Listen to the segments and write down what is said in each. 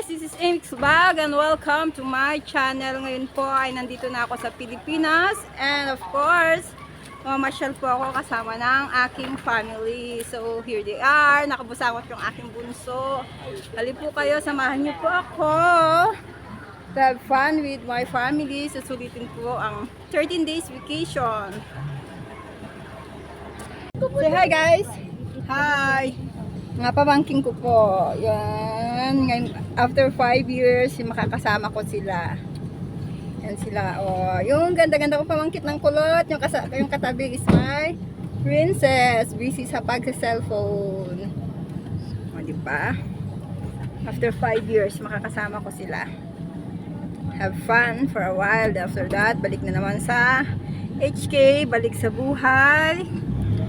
This is Amix Vlog and welcome to my channel. Ngayon po ay nandito na ako sa Pilipinas and of course, mamasyal po ako kasama ng aking family. So here they are, nakabusakot yung aking bunso. Hali po kayo, samahan niyo po ako to have fun with my family. Susulitin po ang 13 days vacation. Say hi guys! Hi! Mga pamangking ko po. Yan. Ngayon, after 5 years, makakasama ko sila. Yan sila. Oh, yung ganda-ganda ko pamangkit ng kulot. Yung katabi is my princess. Busy sa pag-cellphone. O, diba? After 5 years, makakasama ko sila. Have fun for a while. After that, balik na naman sa HK. Balik sa buhay.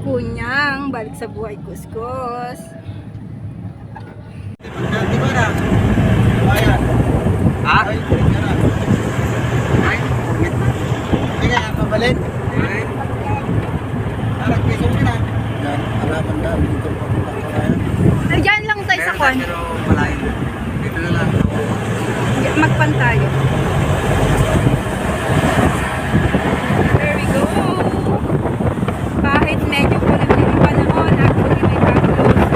Kunyang. Balik sa buhay kuskus. Di ba na? Ayan. Ha? Ay, kumit na. Hindi nga, pabalit. Ay. Arak, piso mo na. Yan, harapan daan. Dito pa kung kakalayan. Ay, dyan lang tayo sa kon. Pero malayo. Dito na lang. Magpan tayo. There we go. Kahit medyo kulit yung panahon, actually may pag-close.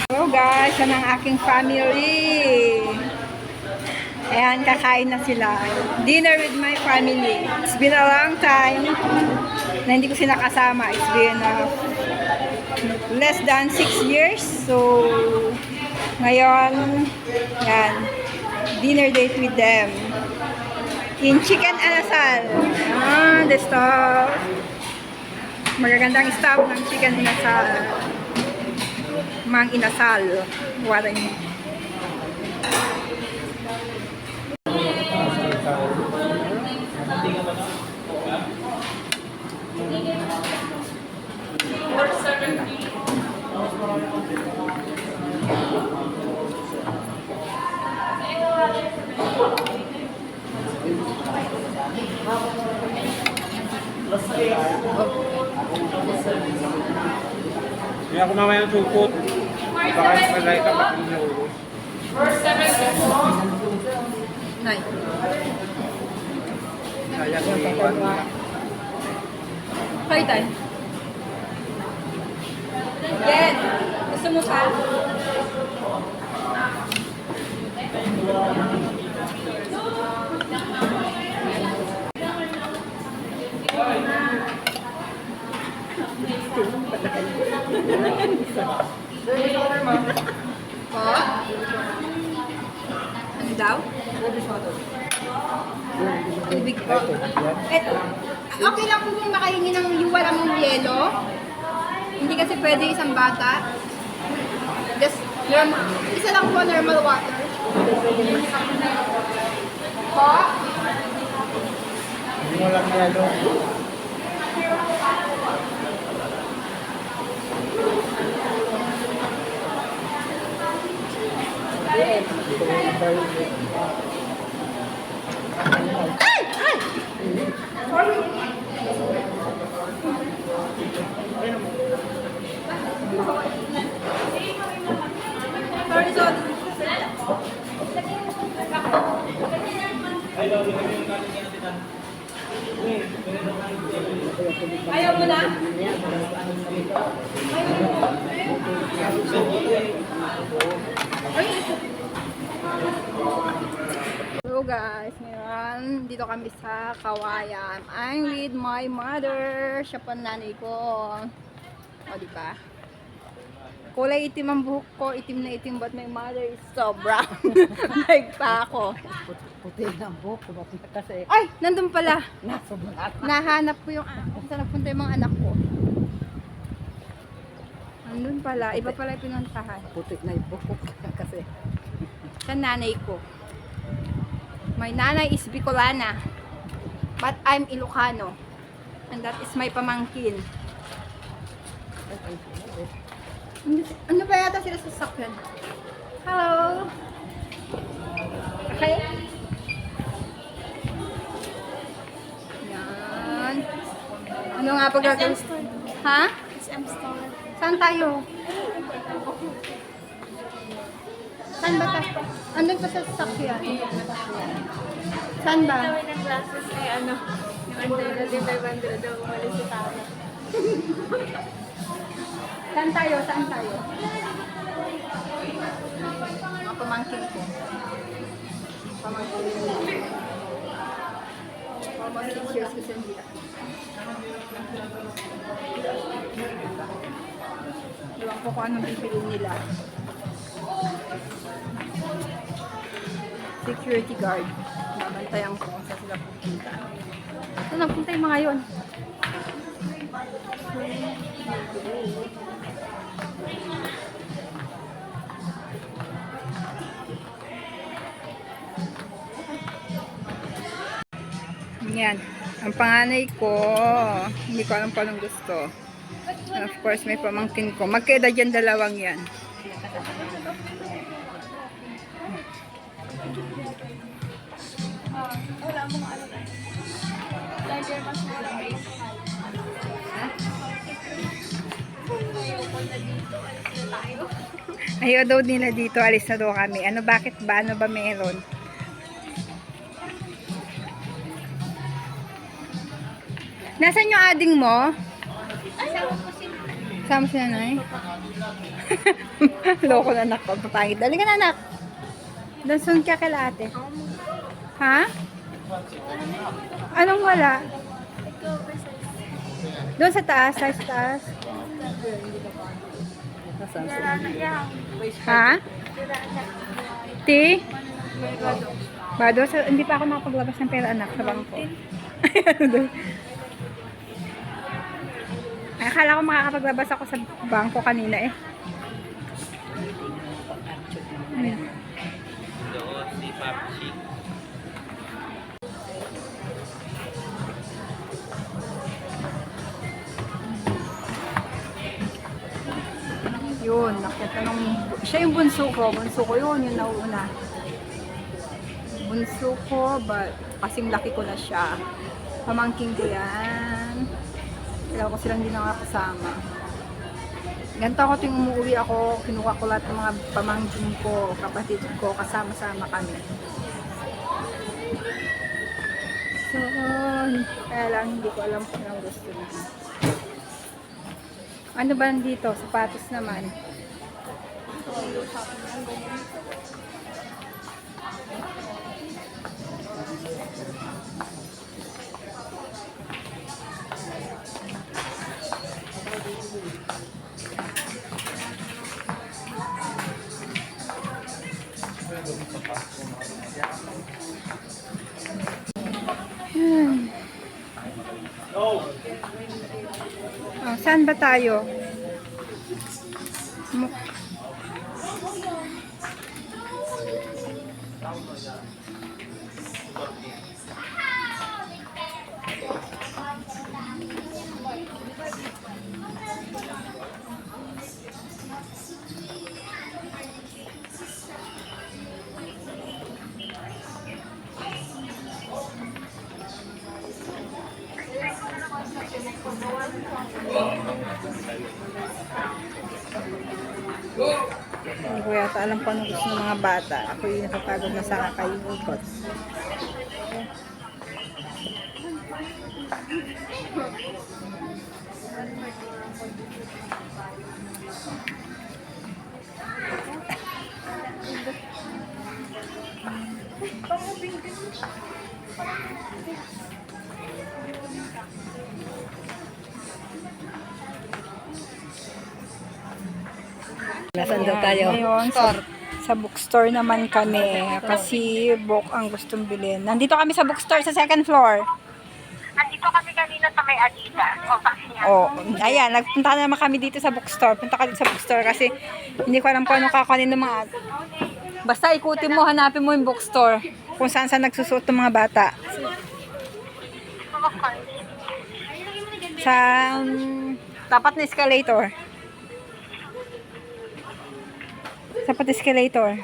Hello guys, yan ang aking family. Ayan, kakain na sila. Dinner with my family. It's been a long time na hindi ko sila kasama. It's been less than 6 years. So, ngayon, yan, dinner date with them. In Chicken Inasal. Ah, the stuff. Magagandang stuff ng Chicken Inasal. Mang inasal. Waring. Kaya ako mamaya ng supot. Baka malay ka, baka nila ulos. Nay. Kaya ko iwan. Kayo tayo. Yen! Gusto mo pa? Po? Ano daw? Tubig po. Okay lang po kung makahingi ng yung walang yelo. Hindi kasi pwede isang bata. Just normal, isa lang po normal water. Po? Hindi mo lang yelo. Ay! Ay! Sorry. Sorry, sorry. Ayaw mo na? Ayaw mo. Hello guys, ngayon dito kami sa Kawayan. I'm with my mother. Siya pa nanay ko. O, diba? Kulay itim ang buhok ko. Itim na itim, but my mother is so brown. Like pa ako. Puti ng buhok ko kasi Ay! Nandun pala. nasubulat. Nahanap ko yung kung saan nagpunta yung mga anak ko. Nandun pala. Iba pala yung pinuntahan. Puti na yung buhok ko kasi Siya nanay ko. My nanay is Bicolana. But I'm Ilocano. And that is my pamangkin. Ano ba yata sila sa sakyan? Hello! Okay? Yan. Ano nga pag gagawin? Ha? SM Store. Saan tayo? Saan ba tayo? Andun pa sa sasakyan. Saan ba? Gawin ng glasses ay ano, yung Andela de 500 daw umalis si Tama. Saan tayo? Saan tayo? Mga pamangkin ko. Pamangkin ko. Almost 6 years ko siya dito. Ewan ko kung anong bibili nila. Security guard. Babantayan ko kung saan sila pupunta. Saan nagpunta yung mga yun? Yan. Ang panganay ko, hindi ko alam kung anong gusto. And of course, may pamangkin ko. Magkaedad yan, dalawang yan. Wala mo ano ba? Larger mas wala ba yung ayoko na dito. Alis na tayo. Ayaw daw nila dito, alis na daw kami. Ano, bakit ba? Ano ba meron? Nasaan yung ading mo? Asawa ko si Sama si nanay? Loko na anak ko, papangit. Dali ka na anak. Doon ka kala ate. Ha? Anong wala? Doon sa taas, sa taas. Sira na yan. Ha? Sira na. Ti? Bado, hindi pa ako nakapaglabas ng pera anak sa bangko. Ay, akala ko makakapaglabas ako sa bangko kanina eh. Ayan. Yun, nakita nung, siya yung bunso ko yun, yung nauuna. Bunso ko, but kasing laki ko na siya. Pamangking ko yan. Kailangan ko silang hindi nakakasama. Ganito ako tuwing umuwi ako, kinuha ko lahat ng mga pamangkin ko, kapatid ko, kasama-sama kami. So, kaya lang hindi ko alam kung anong gusto na. Ano ba dito? Sapatos naman. Oh, saan ba tayo? Hindi ko yata alam kung ano gusto ng mga bata. Ako yung napapagod na sa kakainikot. Nasaan daw tayo? Ngayon, sa bookstore naman kami. Kasi book ang gustong bilhin. Nandito kami sa bookstore sa second floor. Nandito kami kanina sa may Adidas. O, bakit niya? Oh, ayan, nagpunta na naman kami dito sa bookstore. Punta ka dito sa bookstore kasi hindi ko alam kung anong kakanin ng mga... Basta ikutin mo, hanapin mo yung bookstore. Kung saan nagsusuot ng mga bata. Sa tapat na escalator. Tapat escalator.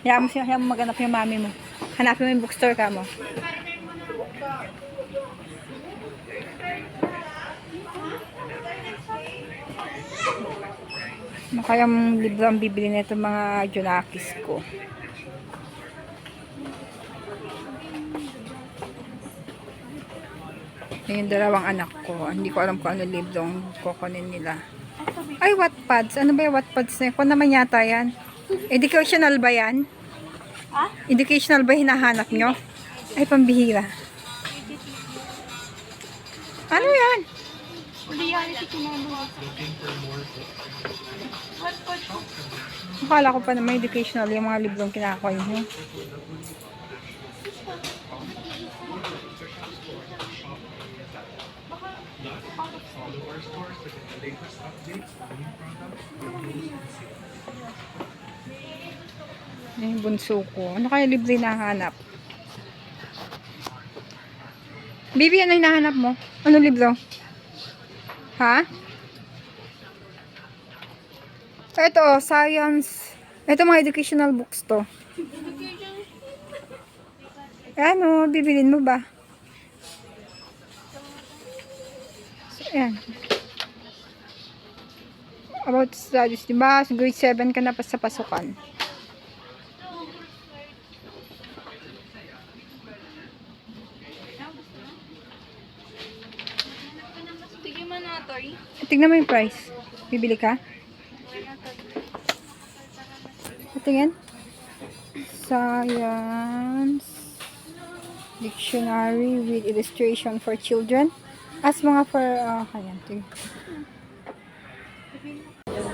Hayaan mo maghanap yung mami mo. Hanapin mo yung bookstore ka mo. Ano kayang libro ang bibili nito mga Junakis ko? Yung dalawang anak ko. Hindi ko alam kung ano libro ang kukunin nila. Ay, Wattpads. Ano ba yung Wattpads na yun? Kung naman yata yan. Educational ba yan? Educational ba hinahanap nyo? Ay, pambihira. Ano yan? Akala ko pa naman educational yung mga librong kinakain nyo. Yung bunso ko. Ano kaya libre hinahanap? Bibi, ano hinahanap mo? Ano libro? Ha? Ito, science. Ito mga educational books to. Ano, bibilin mo ba? Ayan. About studies, diba? Grade 7 ka na pa sa pasukan. Tignan mo yung price. Bibili ka? Tingin. Science Dictionary with illustration for children. As mga for, ayan.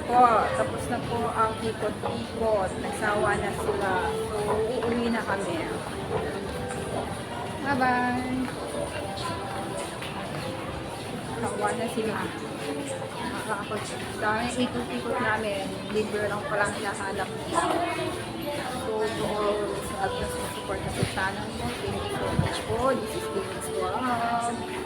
Po, tapos na po ang ikot-ikot. Nagsawa na sila. So, uuwi na kami. Bye-bye. Nagsawa na sila. Dahil ikot-ikot namin, libre lang palang hinahanap nila. So, sa support na sa channel mo. Thank you so much po. This is David's Vlog.